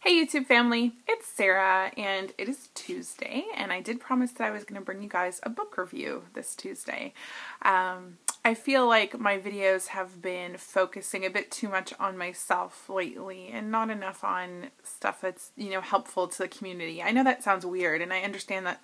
Hey YouTube family, it's Sarah and it is Tuesday and I did promise that I was going to bring you guys a book review this Tuesday. I feel like my videos have been focusing a bit too much on myself lately and not enough on stuff that's, helpful to the community. I know that sounds weird and I understand that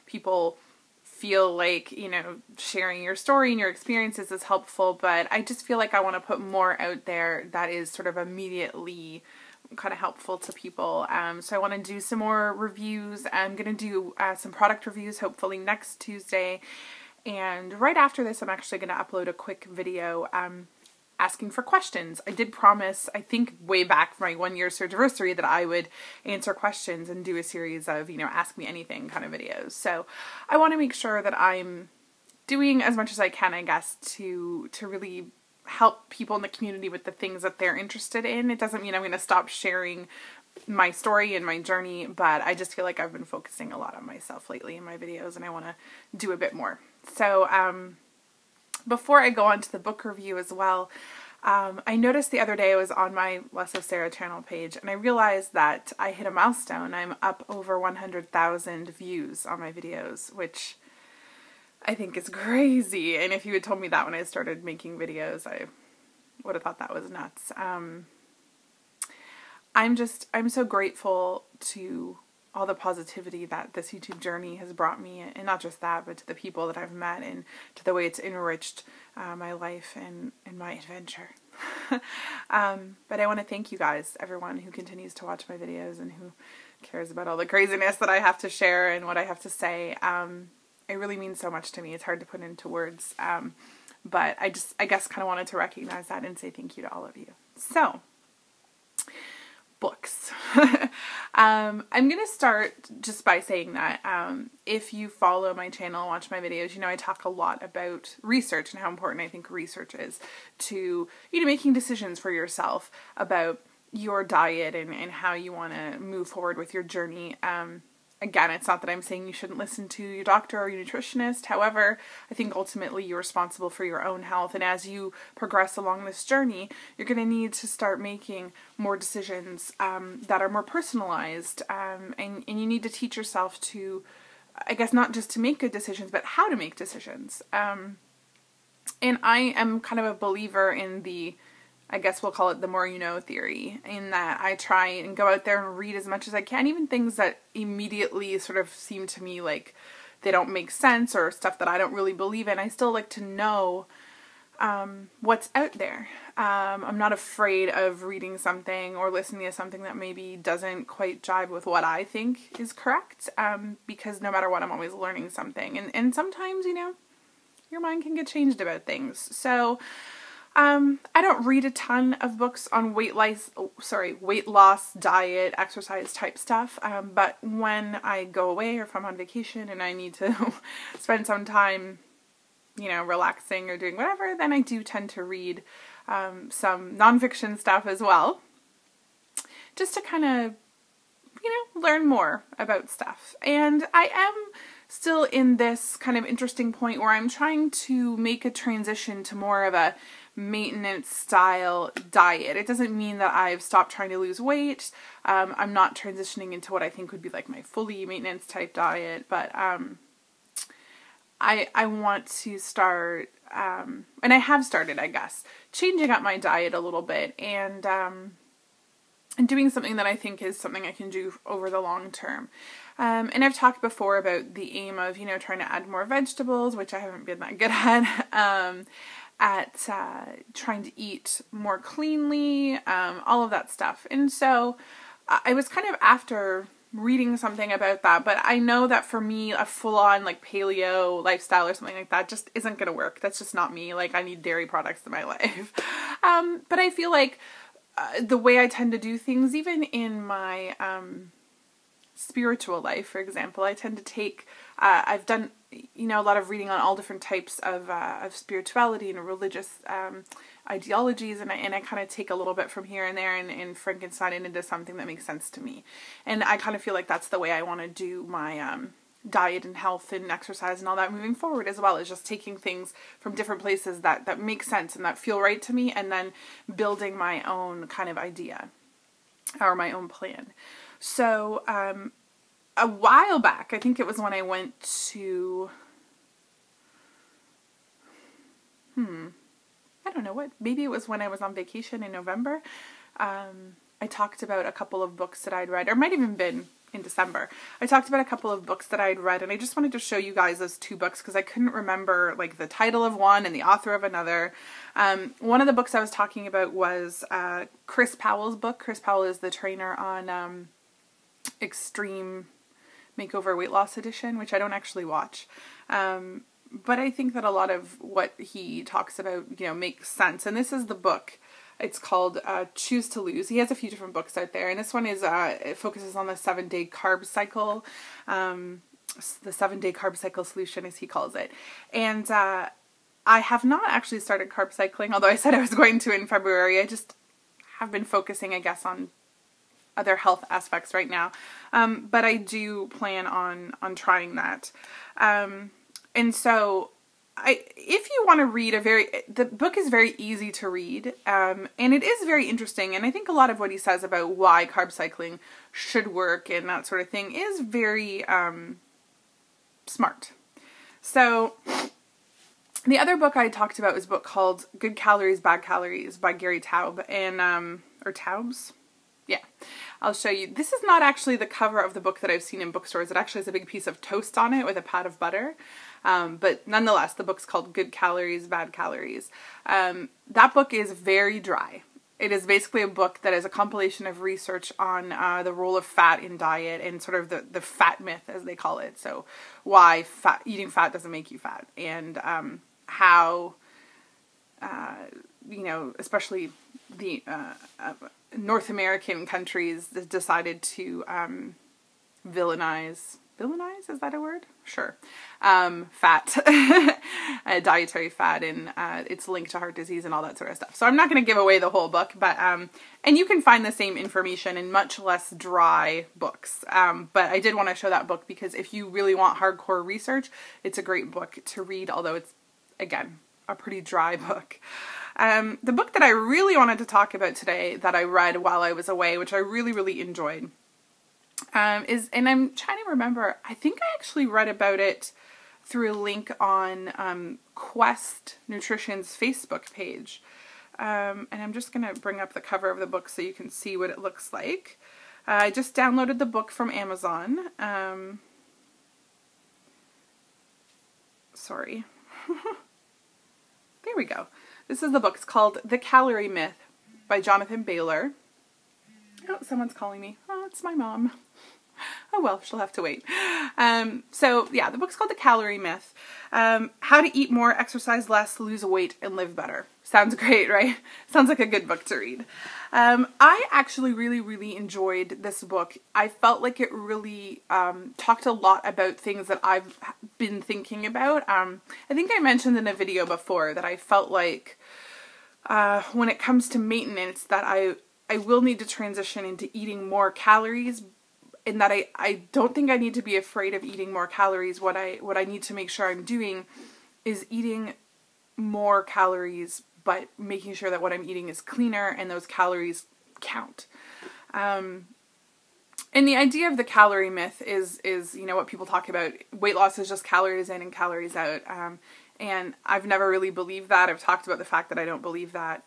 people feel like, sharing your story and your experiences is helpful, but I just feel like I want to put more out there that is sort of immediately kind of helpful to people. So I want to do some more reviews. I'm going to do some product reviews hopefully next Tuesday. And right after this, I'm actually going to upload a quick video asking for questions. I did promise, I think way back for my 1-year surgiversary, that I would answer questions and do a series of, ask me anything kind of videos. So I want to make sure that I'm doing as much as I can, I guess, to really help people in the community with the things that they're interested in. It doesn't mean I'm going to stop sharing my story and my journey, but I just feel like I've been focusing a lot on myself lately in my videos and I want to do a bit more. So before I go on to the book review as well, I noticed the other day I was on my LessOfSarah channel page and I realized that I hit a milestone. I'm up over 100,000 views on my videos, which I think is crazy. And if you had told me that when I started making videos, I would have thought that was nuts. I'm so grateful to all the positivity that this YouTube journey has brought me, and not just that, but to the people that I've met and to the way it's enriched my life and my adventure. But I want to thank you guys, everyone who continues to watch my videos and who cares about all the craziness that I have to share and what I have to say. It really means so much to me. It's hard to put into words, but I guess kind of wanted to recognize that and say thank you to all of you. So, books. I'm going to start just by saying that if you follow my channel and watch my videos, I talk a lot about research and how important I think research is to, making decisions for yourself about your diet and how you want to move forward with your journey. Again, it's not that I'm saying you shouldn't listen to your doctor or your nutritionist. However, I think ultimately you're responsible for your own health. And as you progress along this journey, you're going to need to start making more decisions that are more personalized. And you need to teach yourself to, I guess, not just to make good decisions, but how to make decisions. And I am kind of a believer in the, I guess we'll call it the more you know theory, in that I try and go out there and read as much as I can, even things that immediately sort of seem to me like they don't make sense or stuff that I don't really believe in. I still like to know what's out there. I'm not afraid of reading something or listening to something that maybe doesn't quite jive with what I think is correct, because no matter what, I'm always learning something. And sometimes, your mind can get changed about things. So I don't read a ton of books on weight loss, diet, exercise type stuff, but when I go away or if I'm on vacation and I need to spend some time, relaxing or doing whatever, then I do tend to read some nonfiction stuff as well, just to kind of, learn more about stuff. And I am still in this kind of interesting point where I'm trying to make a transition to more of a maintenance style diet. It doesn't mean that I've stopped trying to lose weight. I'm not transitioning into what I think would be like my fully maintenance type diet, but I want to start, and I have started, I guess, changing up my diet a little bit and doing something that I think is something I can do over the long term. And I've talked before about the aim of, trying to add more vegetables, which I haven't been that good at trying to eat more cleanly, all of that stuff. And so I was kind of after reading something about that, but I know that for me, a full-on like paleo lifestyle or something like that just isn't going to work. That's just not me. Like, I need dairy products in my life. But I feel like the way I tend to do things, even in my spiritual life, for example, I tend to take, I've done, a lot of reading on all different types of spirituality and religious ideologies, and I kind of take a little bit from here and there and Frankenstein it into something that makes sense to me. And I kind of feel like that's the way I want to do my diet and health and exercise and all that moving forward, as well as just taking things from different places that make sense and that feel right to me, and then building my own kind of idea. or my own plan. So a while back, I think it was when I went to, I don't know what, maybe it was when I was on vacation in November. I talked about a couple of books that I'd read, or it might have even been in December. I talked about a couple of books that I'd read, and I just wanted to show you guys those two books because I couldn't remember like the title of one and the author of another. One of the books I was talking about was Chris Powell's book. Chris Powell is the trainer on Extreme Makeover Weight Loss Edition, which I don't actually watch. But I think that a lot of what he talks about, you know, makes sense. And this is the book. It's called Choose to Lose. He has a few different books out there. And this one is, it focuses on the 7-day carb cycle, the 7-day carb cycle solution, as he calls it. And I have not actually started carb cycling, although I said I was going to in February. I just have been focusing, I guess, on other health aspects right now. But I do plan on trying that. And so if you want to read the book is very easy to read, and it is very interesting. And I think a lot of what he says about why carb cycling should work and that sort of thing is very, smart. So the other book I talked about was a book called Good Calories, Bad Calories by Gary Taub, and, or Taubes. Yeah, I'll show you. This is not actually the cover of the book that I've seen in bookstores. It actually has a big piece of toast on it with a pat of butter. But nonetheless, the book's called Good Calories, Bad Calories. That book is very dry. It is basically a book that is a compilation of research on the role of fat in diet and sort of the fat myth, as they call it. So why eating fat doesn't make you fat, and how, you know, especially the North American countries decided to villainize, is that a word? Sure. Fat, dietary fat, and it's linked to heart disease and all that sort of stuff. So I'm not going to give away the whole book, but, and you can find the same information in much less dry books. But I did want to show that book because if you really want hardcore research, it's a great book to read, although it's, again, a pretty dry book. The book that I really wanted to talk about today that I read while I was away, which I really, really enjoyed, is, and I'm trying to remember, I think I actually read about it through a link on Quest Nutrition's Facebook page. And I'm just going to bring up the cover of the book so you can see what it looks like. I just downloaded the book from Amazon. Sorry. There we go. This is the book. It's called The Calorie Myth by Jonathan Bailor. Oh, someone's calling me. Oh, it's my mom. Oh well, she'll have to wait. So yeah, the book's called The Calorie Myth. How to Eat More, Exercise Less, Lose Weight, and Live Better. Sounds great, right? Sounds like a good book to read. I actually really, really enjoyed this book. I felt like it really talked a lot about things that I've been thinking about. I think I mentioned in a video before that I felt like when it comes to maintenance that I will need to transition into eating more calories, and that I don't think I need to be afraid of eating more calories. What I need to make sure I'm doing is eating more calories, but making sure that what I'm eating is cleaner and those calories count. And the idea of the calorie myth is, you know, what people talk about. Weight loss is just calories in and calories out. And I've never really believed that. I've talked about the fact that I don't believe that.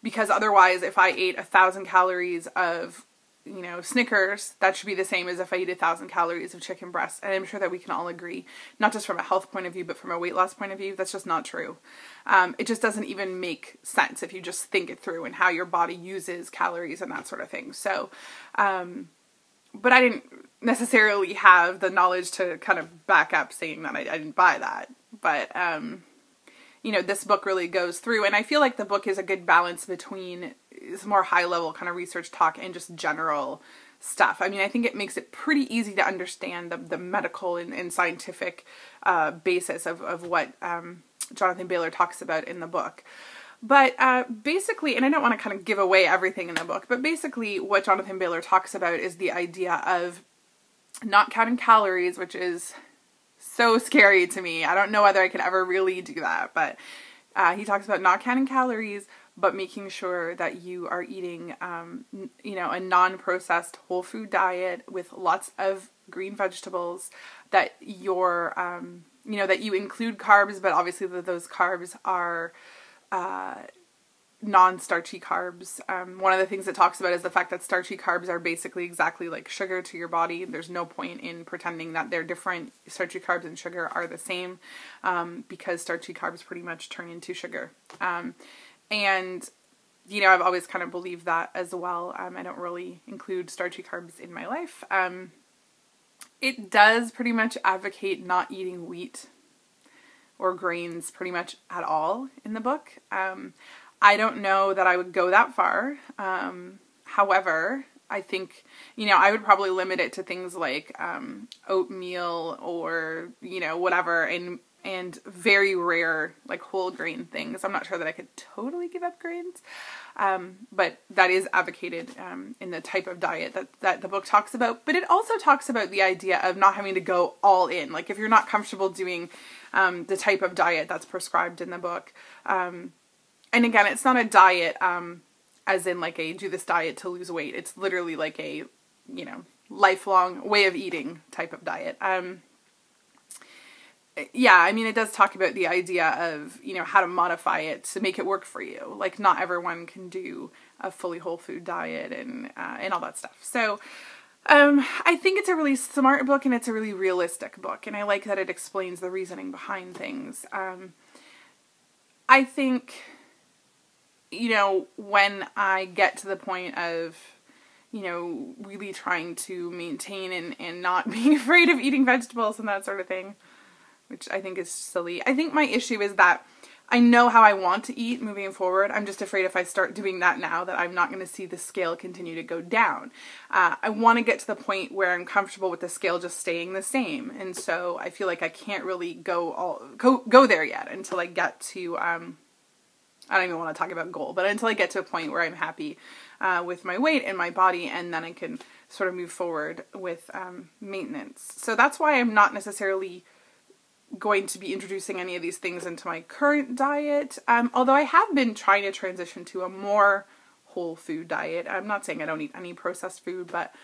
Because otherwise, if I ate 1,000 calories of, you know, Snickers, that should be the same as if I eat 1,000 calories of chicken breast. And I'm sure that we can all agree, not just from a health point of view, but from a weight loss point of view, that's just not true. It just doesn't even make sense if you just think it through and how your body uses calories and that sort of thing. So, but I didn't necessarily have the knowledge to kind of back up saying that I didn't buy that. But, you know, this book really goes through, and I feel like the book is a good balance between some more high-level kind of research talk and just general stuff. I mean, I think it makes it pretty easy to understand the medical and scientific basis of what Jonathan Bailor talks about in the book. But basically, and I don't want to kind of give away everything in the book, but basically what Jonathan Bailor talks about is the idea of not counting calories, which is so scary to me. I don't know whether I could ever really do that, but he talks about not counting calories, but making sure that you are eating, you know, a non-processed whole food diet with lots of green vegetables, that you're, you know, that you include carbs, but obviously that those carbs are non-starchy carbs. One of the things it talks about is the fact that starchy carbs are basically exactly like sugar to your body. There's no point in pretending that they're different. Starchy carbs and sugar are the same, because starchy carbs pretty much turn into sugar. And, you know, I've always kind of believed that as well. I don't really include starchy carbs in my life. It does pretty much advocate not eating wheat or grains pretty much at all in the book. I don't know that I would go that far. However, I think, you know, I would probably limit it to things like oatmeal or, you know, whatever, and very rare, like, whole grain things. I'm not sure that I could totally give up grains, but that is advocated in the type of diet that the book talks about. But it also talks about the idea of not having to go all in. Like, if you're not comfortable doing the type of diet that's prescribed in the book, and again, it's not a diet as in like a do this diet to lose weight. It's literally like a, you know, lifelong way of eating type of diet. Yeah, I mean, it does talk about the idea of, you know, how to modify it to make it work for you. Like, not everyone can do a fully whole food diet and all that stuff. So, I think it's a really smart book, and it's a really realistic book, and I like that it explains the reasoning behind things. I think, you know, when I get to the point of, you know, really trying to maintain and not being afraid of eating vegetables and that sort of thing, which I think is silly. I think my issue is that I know how I want to eat moving forward. I'm just afraid if I start doing that now that I'm not going to see the scale continue to go down. I want to get to the point where I'm comfortable with the scale just staying the same. And so I feel like I can't really go there yet until I get to, I don't even want to talk about goal, but until I get to a point where I'm happy with my weight and my body, and then I can sort of move forward with maintenance. So that's why I'm not necessarily going to be introducing any of these things into my current diet, although I have been trying to transition to a more whole food diet. I'm not saying I don't eat any processed food, but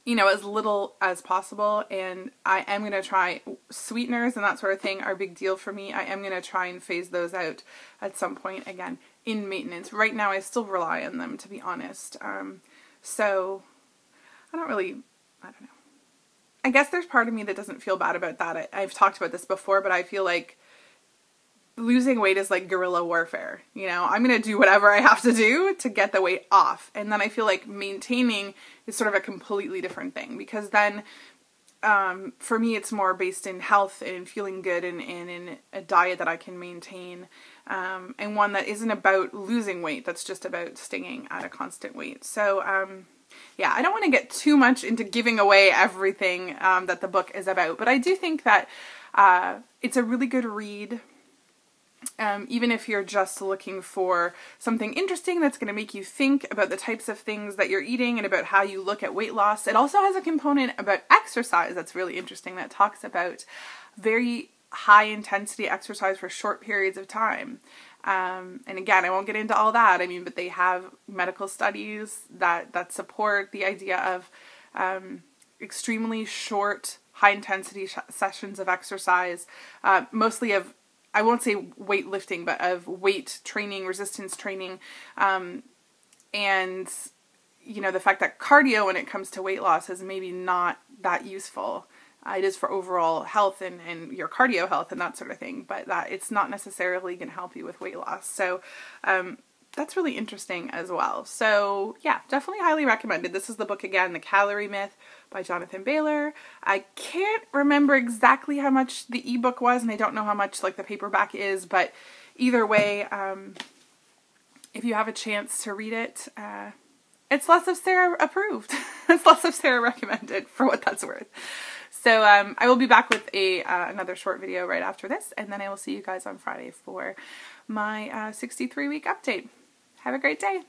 you know, as little as possible, and I am going to try sweeteners and that sort of thing are a big deal for me. I am going to try and phase those out at some point, again, in maintenance. Right now I still rely on them, to be honest. So I don't know. I guess there's part of me that doesn't feel bad about that. I've talked about this before, but I feel like losing weight is like guerrilla warfare. You know, I'm going to do whatever I have to do to get the weight off. And then I feel like maintaining is sort of a completely different thing, because then for me it's more based in health and feeling good and in a diet that I can maintain, and one that isn't about losing weight, that's just about staying at a constant weight. So yeah, I don't want to get too much into giving away everything that the book is about, but I do think that it's a really good read. Even if you're just looking for something interesting that's going to make you think about the types of things that you're eating and about how you look at weight loss. It also has a component about exercise that's really interesting, that talks about very high intensity exercise for short periods of time. And again, I won't get into all that. I mean, but they have medical studies that support the idea of extremely short, high intensity sessions of exercise, mostly of, I won't say weightlifting, but of weight training, resistance training, and, you know, the fact that cardio when it comes to weight loss is maybe not that useful. It is for overall health and your cardio health and that sort of thing, but that it's not necessarily going to help you with weight loss. So that's really interesting as well. So yeah, definitely highly recommended. This is the book again, The Calorie Myth by Jonathan Bailor. I can't remember exactly how much the ebook was, and I don't know how much like the paperback is, but either way, if you have a chance to read it, it's LessOfSarah approved. It's LessOfSarah recommended, for what that's worth. So I will be back with another short video right after this, and then I will see you guys on Friday for my 63-week update. Have a great day.